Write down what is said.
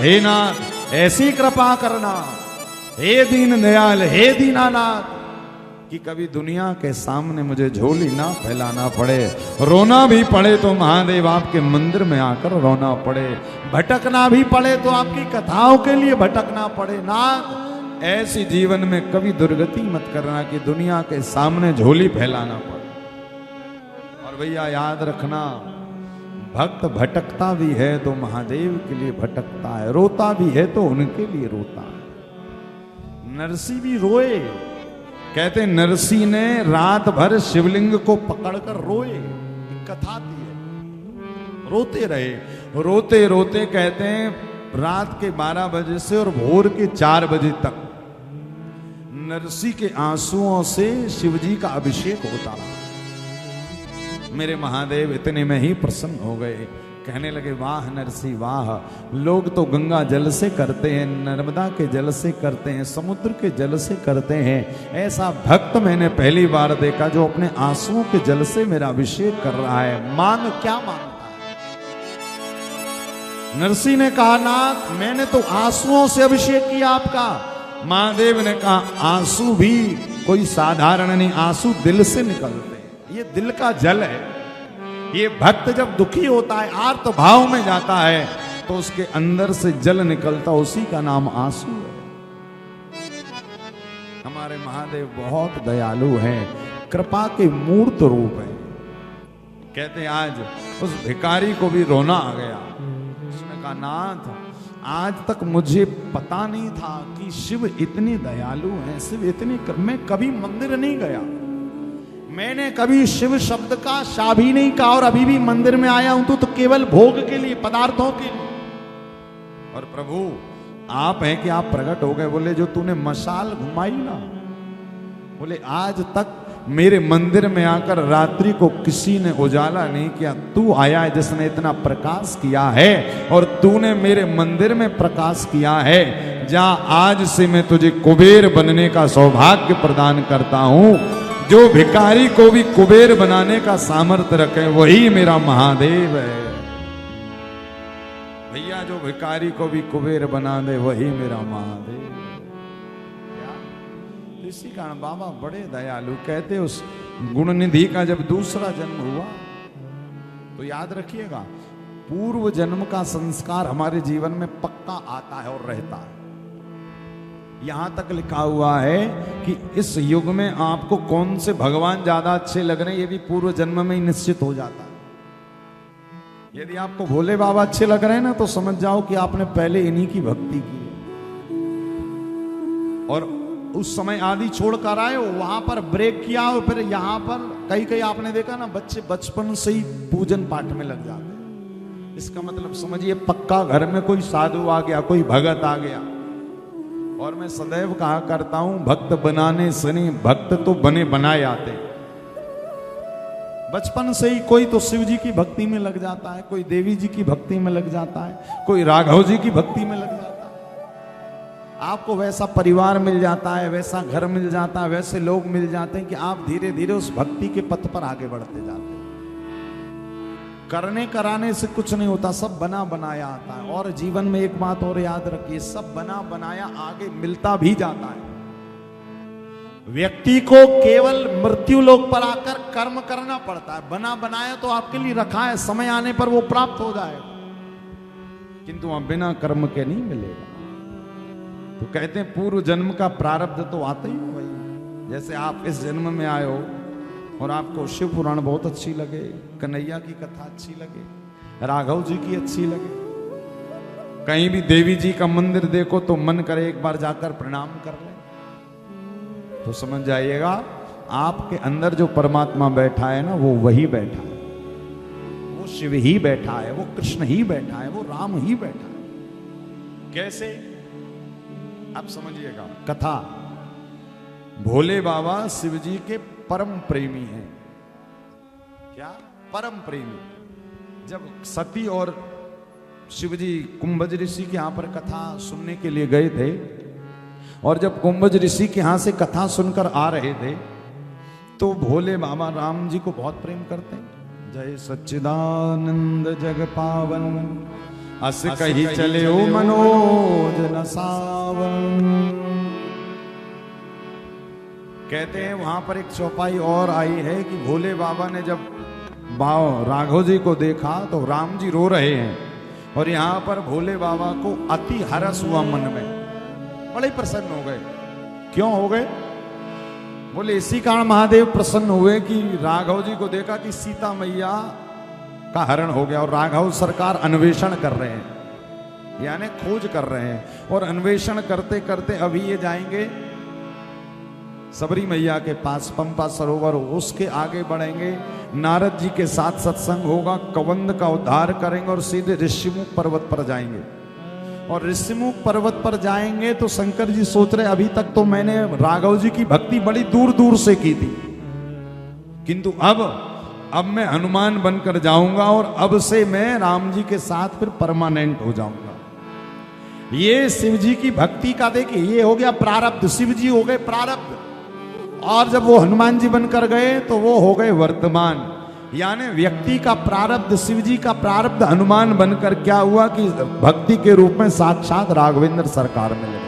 हे नाथ ऐसी कृपा करना, हे दीन दयाल, हे दीनानाथ, कि कभी दुनिया के सामने मुझे झोली ना फैलाना पड़े। रोना भी पड़े तो महादेव आपके मंदिर में आकर रोना पड़े, भटकना भी पड़े तो आपकी कथाओं के लिए भटकना पड़े। नाथ ऐसी जीवन में कभी दुर्गति मत करना कि दुनिया के सामने झोली फैलाना पड़े। और भैया याद रखना, भक्त भटकता भी है तो महादेव के लिए भटकता है, रोता भी है तो उनके लिए रोता है। नरसी भी रोए, कहते नरसी ने रात भर शिवलिंग को पकड़कर रोए, कथा थी है, रोते रहे, रोते रोते कहते हैं रात के 12 बजे से और भोर के 4 बजे तक नरसी के आंसुओं से शिवजी का अभिषेक होता रहा। मेरे महादेव इतने में ही प्रसन्न हो गए, कहने लगे वाह नरसी वाह, लोग तो गंगा जल से करते हैं, नर्मदा के जल से करते हैं, समुद्र के जल से करते हैं, ऐसा भक्त मैंने पहली बार देखा जो अपने आंसुओं के जल से मेरा अभिषेक कर रहा है। मांग क्या मांगता है? नरसी ने कहा नाथ मैंने तो आंसुओं से अभिषेक किया आपका। महादेव ने कहा आंसू भी कोई साधारण नहीं, आंसू दिल से निकलते हैं, ये दिल का जल है। ये भक्त जब दुखी होता है, आर्त भाव में जाता है, तो उसके अंदर से जल निकलता, उसी का नाम आंसू है। हमारे महादेव बहुत दयालु हैं, कृपा के मूर्त रूप है। कहते हैं आज उस भिखारी को भी रोना आ गया। उसने कहा नाथ आज तक मुझे पता नहीं था कि शिव इतनी दयालु हैं, शिव इतनी मैं कभी मंदिर नहीं गया, मैंने कभी शिव शब्द का शा भी नहीं कहा, और अभी भी मंदिर में आया हूं तो केवल भोग के लिए, पदार्थों के लिए। और प्रभु आप हैं कि आप प्रकट हो गए। बोले जो तूने मशाल घुमाई ना, बोले आज तक मेरे मंदिर में आकर रात्रि को किसी ने उजाला नहीं किया, तू आया है जिसने इतना प्रकाश किया है, और तूने मेरे मंदिर में प्रकाश किया है। जा आज से मैं तुझे कुबेर बनने का सौभाग्य प्रदान करता हूं। जो भिखारी को भी कुबेर बनाने का सामर्थ्य रखे वही मेरा महादेव है। भैया जो भिखारी को भी कुबेर बना दे वही मेरा महादेव। इसी कारण बाबा बड़े दयालु। कहते उस गुणनिधि का जब दूसरा जन्म हुआ तो याद रखिएगा पूर्व जन्म का संस्कार हमारे जीवन में पक्का आता है और रहता है। यहां तक लिखा हुआ है कि इस युग में आपको कौन से भगवान ज्यादा अच्छे लग रहे हैं ये भी पूर्व जन्म में ही निश्चित हो जाता है। यदि आपको भोले बाबा अच्छे लग रहे हैं ना तो समझ जाओ कि आपने पहले इन्हीं की भक्ति की और उस समय आदि छोड़कर आए हो, वहां पर ब्रेक किया और फिर यहां पर कई आपने देखा ना बच्चे बचपन से ही पूजन पाठ में लग जाते हैं। इसका मतलब समझिए पक्का घर में कोई साधु आ गया, कोई भगत आ गया। और मैं सदैव कहा करता हूं भक्त बनाने से नहीं, भक्त तो बने बनाए आते। बचपन से ही कोई तो शिव जी की भक्ति में लग जाता है, कोई देवी जी की भक्ति में लग जाता है, कोई राघव जी की भक्ति में लग जाता है। आपको वैसा परिवार मिल जाता है, वैसा घर मिल जाता है, वैसे लोग मिल जाते हैं कि आप धीरे धीरे उस भक्ति के पथ पर आगे बढ़ते जाते हैं। करने कराने से कुछ नहीं होता, सब बना बनाया आता है। और जीवन में एक बात और याद रखिए, सब बना बनाया आगे मिलता भी जाता है। व्यक्ति को केवल मृत्यु लोक पर आकर कर्म करना पड़ता है। बना बनाया तो आपके लिए रखा है, समय आने पर वो प्राप्त हो जाएगा, किंतु वहां बिना कर्म के नहीं मिलेगा। तो कहते हैं पूर्व जन्म का प्रारब्ध तो आता ही वही। जैसे आप इस जन्म में आए हो और आपको शिव पुराण बहुत अच्छी लगे, कन्हैया की कथा अच्छी लगे, राघव जी की अच्छी लगे, कहीं भी देवी जी का मंदिर देखो तो मन करे एक बार जाकर प्रणाम कर ले, तो समझ जाइएगा आपके अंदर जो परमात्मा बैठा है ना वो वही बैठा है, वो शिव ही बैठा है, वो कृष्ण ही बैठा है, वो राम ही बैठा है। कैसे आप समझिएगा कथा। भोले बाबा शिव जी के परम प्रेमी हैं। क्या परम प्रेमी। जब सती और शिवजी कुंभज ऋषि के यहां पर कथा सुनने के लिए गए थे और जब कुंभज ऋषि के यहां से कथा सुनकर आ रहे थे तो भोले बाबा राम जी को बहुत प्रेम करते हैं। जय सच्चिदानंद जग पावन अस कही चले ओ मनोज न सावन। कहते हैं वहां पर एक चौपाई और आई है कि भोले बाबा ने जब राघव जी को देखा तो राम जी रो रहे हैं और यहां पर भोले बाबा को अति हर्ष हुआ मन में, बड़े प्रसन्न हो गए। क्यों हो गए? बोले इसी कारण महादेव प्रसन्न हुए कि राघव जी को देखा कि सीता मैया का हरण हो गया और राघव सरकार अन्वेषण कर रहे हैं, यानी खोज कर रहे हैं। और अन्वेषण करते करते अभी ये जाएंगे सबरी मैया के पास, पंपा सरोवर, उसके आगे बढ़ेंगे, नारद जी के साथ सत्संग होगा, कवंद का उद्धार करेंगे और सीधे ऋषिमुख पर्वत पर जाएंगे। और ऋषिमुख पर्वत पर जाएंगे तो शंकर जी सोच रहे अभी तक तो मैंने राघव जी की भक्ति बड़ी दूर दूर से की थी, किंतु अब मैं हनुमान बनकर जाऊंगा और अब से मैं राम जी के साथ फिर परमानेंट हो जाऊंगा। ये शिव जी की भक्ति का देखिए, ये हो गया प्रारब्ध, शिव जी हो गए प्रारब्ध। और जब वो हनुमान जी बनकर गए तो वो हो गए वर्तमान, यानी व्यक्ति का प्रारब्ध, शिव जी का प्रारब्ध हनुमान बनकर क्या हुआ कि भक्ति के रूप में साक्षात राघवेंद्र सरकार में लगे।